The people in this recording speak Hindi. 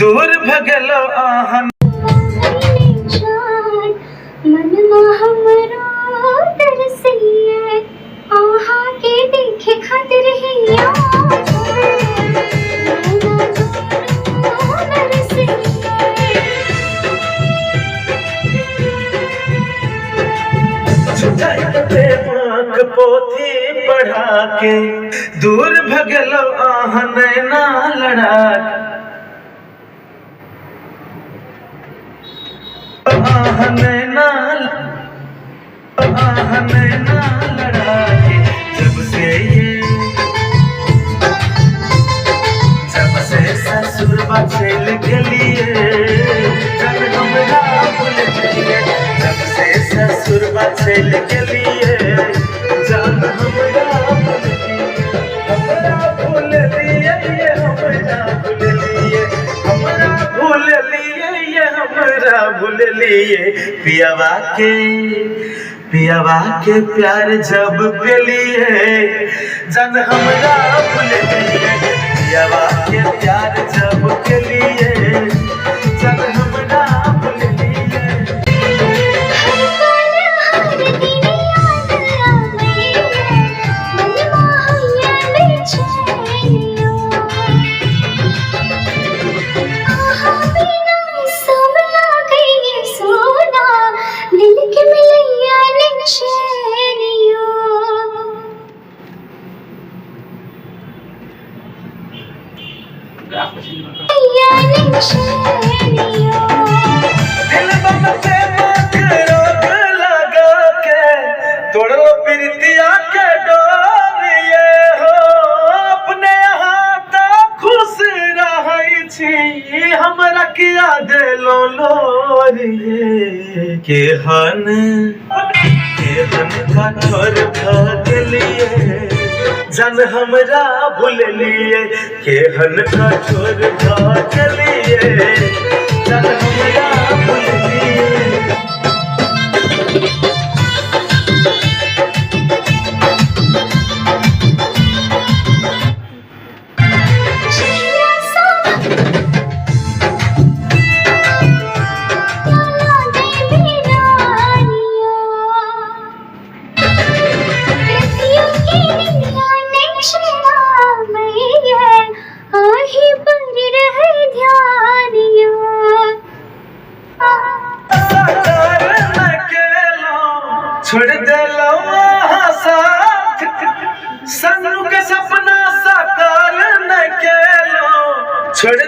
दूर भगलो आहन मनवा हमरो तरसिए आहा के देखे खातिर हिया पोथी पढ़ा के दूर भगलो आहन ना लड़ा आहन ना लड़ा के जब से ससुर बचल गलिए जब हमरा भूल गलिए जब से ससुर बचल गलिए जान हमरा भूल लिए हमरा भूल लिए पियावा के प्यार जब पेलिए जन हमरा भूल लिए पियावा के प्यार जब पेलिए जन हमरा भूल लिए दिल बम से रोग लगा के तोड़ो प्रीतिया के डोरिए हो अपने हाथ खुश रही छी हमरा किया दिलो लोरिए केहन कठोर भगलिए जन हमरा भूल लिए केहन कठोर भगलिए जन हमरा भूल लिए छोड़ देलो साथ सन्नू के सपना साकार न केलो छोड़